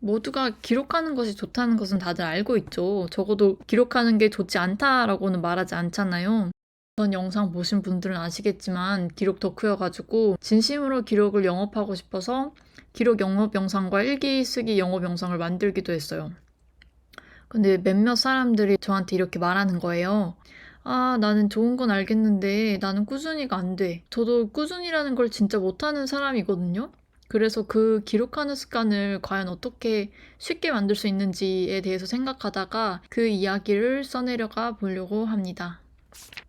모두가 기록하는 것이 좋다는 것은 다들 알고 있죠. 적어도 기록하는 게 좋지 않다라고는 말하지 않잖아요. 전 영상 보신 분들은 아시겠지만 기록 덕후여가지고 진심으로 기록을 영업하고 싶어서 기록 영업 영상과 일기 쓰기 영업 영상을 만들기도 했어요. 근데 몇몇 사람들이 저한테 이렇게 말하는 거예요. 아, 나는 좋은 건 알겠는데 나는 꾸준히가 안 돼. 저도 꾸준히라는 걸 진짜 못하는 사람이거든요. 그래서 그 기록하는 습관을 과연 어떻게 쉽게 만들 수 있는지에 대해서 생각하다가 그 이야기를 써내려가 보려고 합니다.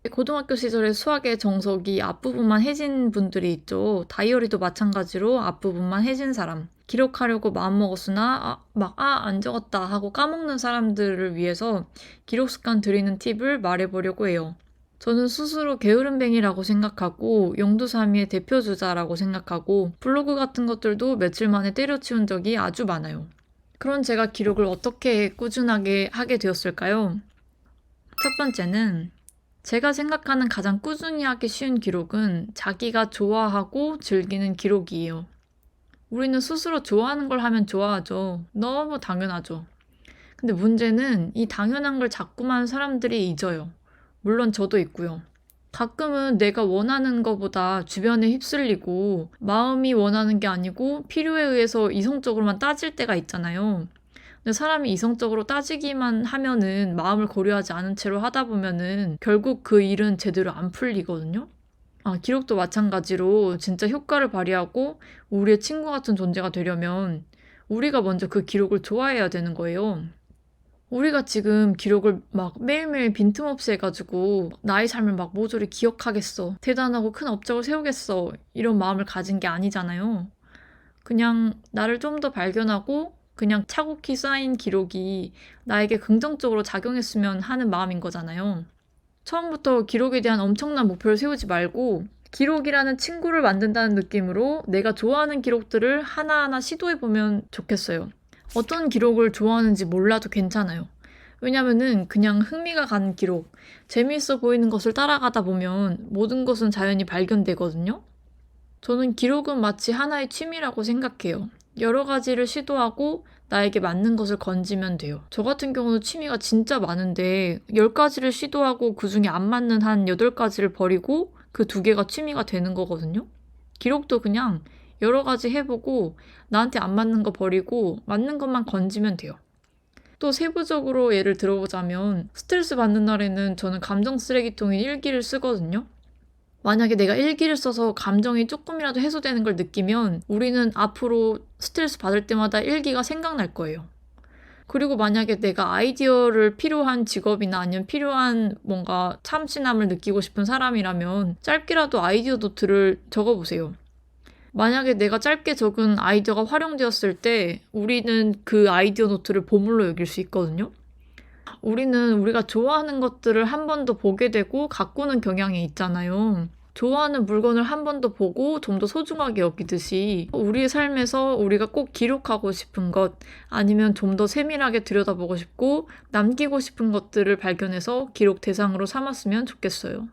고등학교 시절에 수학의 정석이 앞부분만 해진 분들이 있죠. 다이어리도 마찬가지로 앞부분만 해진 사람. 기록하려고 마음먹었으나 안 적었다 하고 까먹는 사람들을 위해서 기록 습관 들이는 팁을 말해보려고 해요. 저는 스스로 게으름뱅이라고 생각하고 용두사미의 대표주자라고 생각하고 블로그 같은 것들도 며칠 만에 때려치운 적이 아주 많아요. 그런 제가 기록을 어떻게 꾸준하게 하게 되었을까요? 첫 번째는 제가 생각하는 가장 꾸준히 하기 쉬운 기록은 자기가 좋아하고 즐기는 기록이에요. 우리는 스스로 좋아하는 걸 하면 좋아하죠. 너무 당연하죠. 근데 문제는 이 당연한 걸 자꾸만 사람들이 잊어요. 물론 저도 있고요. 가끔은 내가 원하는 것보다 주변에 휩쓸리고 마음이 원하는 게 아니고 필요에 의해서 이성적으로만 따질 때가 있잖아요. 근데 사람이 이성적으로 따지기만 하면은 마음을 고려하지 않은 채로 하다 보면은 결국 그 일은 제대로 안 풀리거든요. 기록도 마찬가지로 진짜 효과를 발휘하고 우리의 친구 같은 존재가 되려면 우리가 먼저 그 기록을 좋아해야 되는 거예요. 우리가 지금 기록을 막 매일매일 빈틈없이 해가지고 나의 삶을 막 모조리 기억하겠어. 대단하고 큰 업적을 세우겠어. 이런 마음을 가진 게 아니잖아요. 그냥 나를 좀 더 발견하고 그냥 차곡히 쌓인 기록이 나에게 긍정적으로 작용했으면 하는 마음인 거잖아요. 처음부터 기록에 대한 엄청난 목표를 세우지 말고 기록이라는 친구를 만든다는 느낌으로 내가 좋아하는 기록들을 하나하나 시도해보면 좋겠어요. 어떤 기록을 좋아하는지 몰라도 괜찮아요. 왜냐면은 그냥 흥미가 가는 기록, 재미있어 보이는 것을 따라가다 보면 모든 것은 자연히 발견되거든요. 저는 기록은 마치 하나의 취미라고 생각해요. 여러 가지를 시도하고 나에게 맞는 것을 건지면 돼요. 저 같은 경우는 취미가 진짜 많은데 10가지를 시도하고 그중에 안 맞는 한 8가지를 버리고 그 2개가 취미가 되는 거거든요. 기록도 그냥 여러 가지 해보고 나한테 안 맞는 거 버리고 맞는 것만 건지면 돼요. 또 세부적으로 예를 들어보자면 스트레스 받는 날에는 저는 감정 쓰레기통인 일기를 쓰거든요. 만약에 내가 일기를 써서 감정이 조금이라도 해소되는 걸 느끼면 우리는 앞으로 스트레스 받을 때마다 일기가 생각날 거예요. 그리고 만약에 내가 아이디어를 필요한 직업이나 아니면 필요한 뭔가 참신함을 느끼고 싶은 사람이라면 짧게라도 아이디어 노트를 적어보세요. 만약에 내가 짧게 적은 아이디어가 활용되었을 때 우리는 그 아이디어 노트를 보물로 여길 수 있거든요. 우리는 우리가 좋아하는 것들을 한 번 더 보게 되고 가꾸는 경향이 있잖아요. 좋아하는 물건을 한 번 더 보고 좀 더 소중하게 여기듯이 우리의 삶에서 우리가 꼭 기록하고 싶은 것 아니면 좀 더 세밀하게 들여다보고 싶고 남기고 싶은 것들을 발견해서 기록 대상으로 삼았으면 좋겠어요.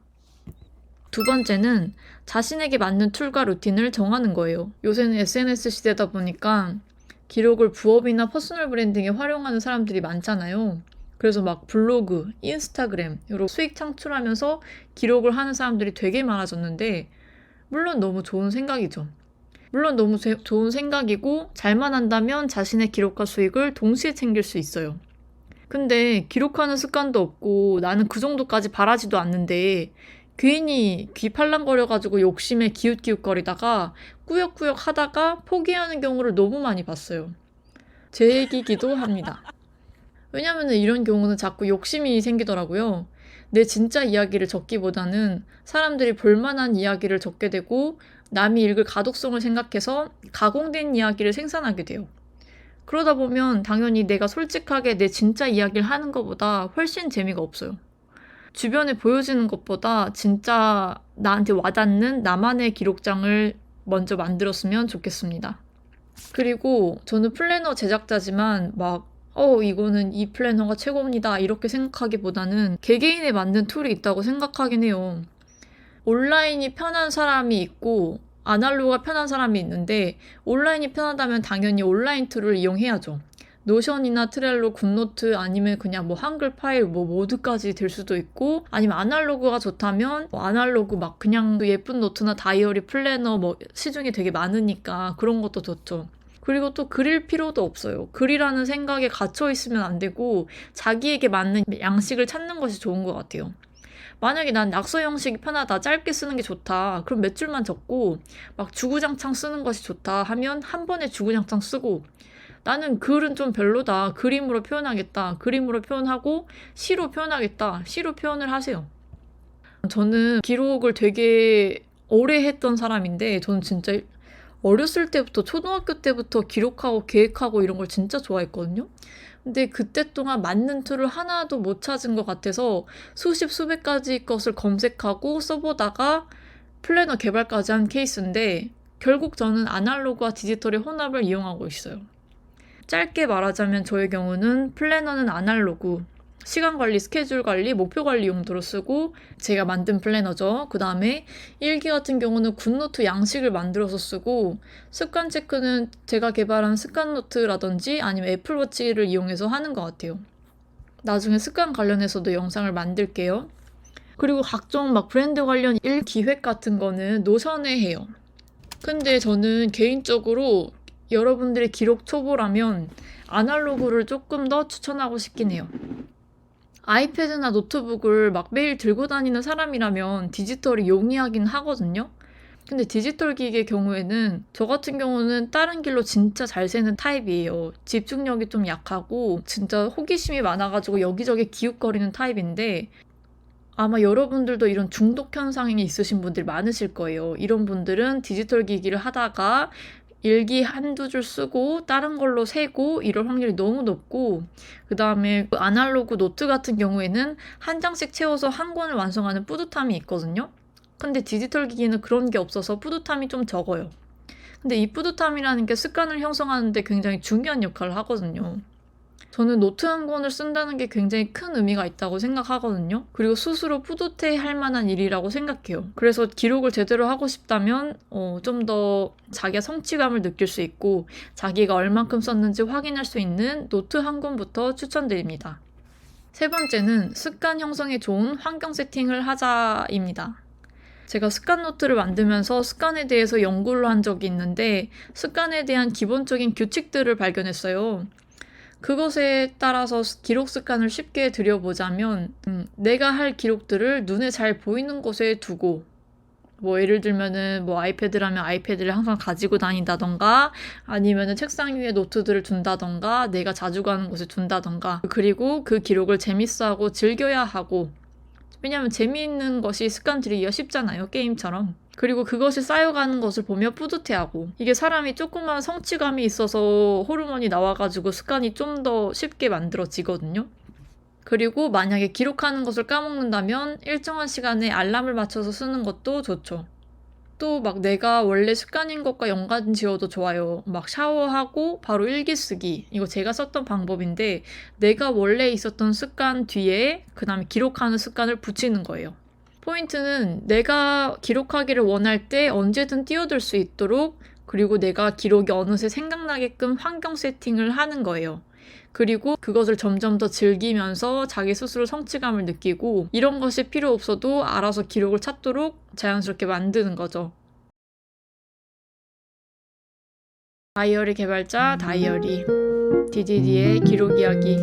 두 번째는 자신에게 맞는 툴과 루틴을 정하는 거예요. 요새는 SNS 시대다 보니까 기록을 부업이나 퍼스널 브랜딩에 활용하는 사람들이 많잖아요. 그래서 막 블로그, 인스타그램으로 수익 창출하면서 기록을 하는 사람들이 되게 많아졌는데 물론 너무 좋은 생각이죠. 물론 너무 좋은 생각이고 잘만 한다면 자신의 기록과 수익을 동시에 챙길 수 있어요. 근데 기록하는 습관도 없고 나는 그 정도까지 바라지도 않는데 괜히 귀 팔랑거려가지고 욕심에 기웃기웃거리다가 꾸역꾸역 하다가 포기하는 경우를 너무 많이 봤어요. 제 얘기기도 합니다. 왜냐면 이런 경우는 자꾸 욕심이 생기더라고요. 내 진짜 이야기를 적기보다는 사람들이 볼만한 이야기를 적게 되고 남이 읽을 가독성을 생각해서 가공된 이야기를 생산하게 돼요. 그러다 보면 당연히 내가 솔직하게 내 진짜 이야기를 하는 것보다 훨씬 재미가 없어요. 주변에 보여지는 것보다 진짜 나한테 와닿는 나만의 기록장을 먼저 만들었으면 좋겠습니다. 그리고 저는 플래너 제작자지만 이거는 이 플래너가 최고입니다. 이렇게 생각하기보다는 개개인에 맞는 툴이 있다고 생각하긴 해요. 온라인이 편한 사람이 있고 아날로그가 편한 사람이 있는데 온라인이 편하다면 당연히 온라인 툴을 이용해야죠. 노션이나 트렐로, 굿노트 아니면 그냥 뭐 한글 파일 뭐 모드까지 될 수도 있고, 아니면 아날로그가 좋다면 뭐 아날로그 막 그냥 예쁜 노트나 다이어리, 플래너 뭐 시중에 되게 많으니까 그런 것도 좋죠. 그리고 또 그릴 필요도 없어요. 글이라는 생각에 갇혀 있으면 안 되고 자기에게 맞는 양식을 찾는 것이 좋은 것 같아요. 만약에 난 낙서 형식이 편하다, 짧게 쓰는 게 좋다, 그럼 몇 줄만 적고 막 주구장창 쓰는 것이 좋다 하면 한 번에 주구장창 쓰고, 나는 글은 좀 별로다, 그림으로 표현하겠다, 그림으로 표현하고 시로 표현하겠다, 시로 표현을 하세요. 저는 기록을 되게 오래 했던 사람인데, 저는 진짜 어렸을 때부터, 초등학교 때부터 기록하고 계획하고 이런 걸 진짜 좋아했거든요. 근데 그때 동안 맞는 툴을 하나도 못 찾은 것 같아서 수십 수백 가지 것을 검색하고 써보다가 플래너 개발까지 한 케이스인데, 결국 저는 아날로그와 디지털의 혼합을 이용하고 있어요. 짧게 말하자면 저의 경우는 플래너는 아날로그, 시간 관리, 스케줄 관리, 목표 관리 용도로 쓰고, 제가 만든 플래너죠. 그 다음에 일기 같은 경우는 굿노트 양식을 만들어서 쓰고, 습관 체크는 제가 개발한 습관 노트라든지 아니면 애플워치를 이용해서 하는 것 같아요. 나중에 습관 관련해서도 영상을 만들게요. 그리고 각종 막 브랜드 관련 일 기획 같은 거는 노션에 해요. 근데 저는 개인적으로 여러분들이 기록 초보라면 아날로그를 조금 더 추천하고 싶긴 해요. 아이패드나 노트북을 막 매일 들고 다니는 사람이라면 디지털이 용이하긴 하거든요. 근데 디지털 기기의 경우에는, 저 같은 경우는 다른 길로 진짜 잘 새는 타입이에요. 집중력이 좀 약하고 진짜 호기심이 많아가지고 여기저기 기웃거리는 타입인데, 아마 여러분들도 이런 중독 현상이 있으신 분들이 많으실 거예요. 이런 분들은 디지털 기기를 하다가 일기 한두 줄 쓰고 다른 걸로 세고 이럴 확률이 너무 높고, 그 다음에 아날로그 노트 같은 경우에는 한 장씩 채워서 한 권을 완성하는 뿌듯함이 있거든요. 근데 디지털 기기는 그런 게 없어서 뿌듯함이 좀 적어요. 근데 이 뿌듯함이라는 게 습관을 형성하는 데 굉장히 중요한 역할을 하거든요. 저는 노트 한 권을 쓴다는 게 굉장히 큰 의미가 있다고 생각하거든요. 그리고 스스로 뿌듯해 할 만한 일이라고 생각해요. 그래서 기록을 제대로 하고 싶다면 좀 더 자기가 성취감을 느낄 수 있고 자기가 얼만큼 썼는지 확인할 수 있는 노트 한 권부터 추천드립니다. 세 번째는 습관 형성에 좋은 환경 세팅을 하자입니다. 제가 습관 노트를 만들면서 습관에 대해서 연구를 한 적이 있는데, 습관에 대한 기본적인 규칙들을 발견했어요. 그것에 따라서 기록 습관을 쉽게 들여보자면, 내가 할 기록들을 눈에 잘 보이는 곳에 두고, 뭐 예를 들면은 뭐 아이패드라면 아이패드를 항상 가지고 다닌다던가, 아니면은 책상 위에 노트들을 둔다던가, 내가 자주 가는 곳에 둔다던가, 그리고 그 기록을 재밌어하고 즐겨야 하고, 왜냐면 재미있는 것이 습관 들이기가 쉽잖아요, 게임처럼. 그리고 그것이 쌓여가는 것을 보며 뿌듯해하고, 이게 사람이 조그만 성취감이 있어서 호르몬이 나와가지고 습관이 좀 더 쉽게 만들어지거든요. 그리고 만약에 기록하는 것을 까먹는다면 일정한 시간에 알람을 맞춰서 쓰는 것도 좋죠. 또 막 내가 원래 습관인 것과 연관 지어도 좋아요. 막 샤워하고 바로 일기 쓰기. 이거 제가 썼던 방법인데, 내가 원래 있었던 습관 뒤에 그 다음에 기록하는 습관을 붙이는 거예요. 포인트는 내가 기록하기를 원할 때 언제든 뛰어들 수 있도록, 그리고 내가 기록이 어느새 생각나게끔 환경 세팅을 하는 거예요. 그리고 그것을 점점 더 즐기면서 자기 스스로 성취감을 느끼고, 이런 것이 필요 없어도 알아서 기록을 찾도록 자연스럽게 만드는 거죠. 다이어리 개발자 다이어리, DDD의 기록 이야기.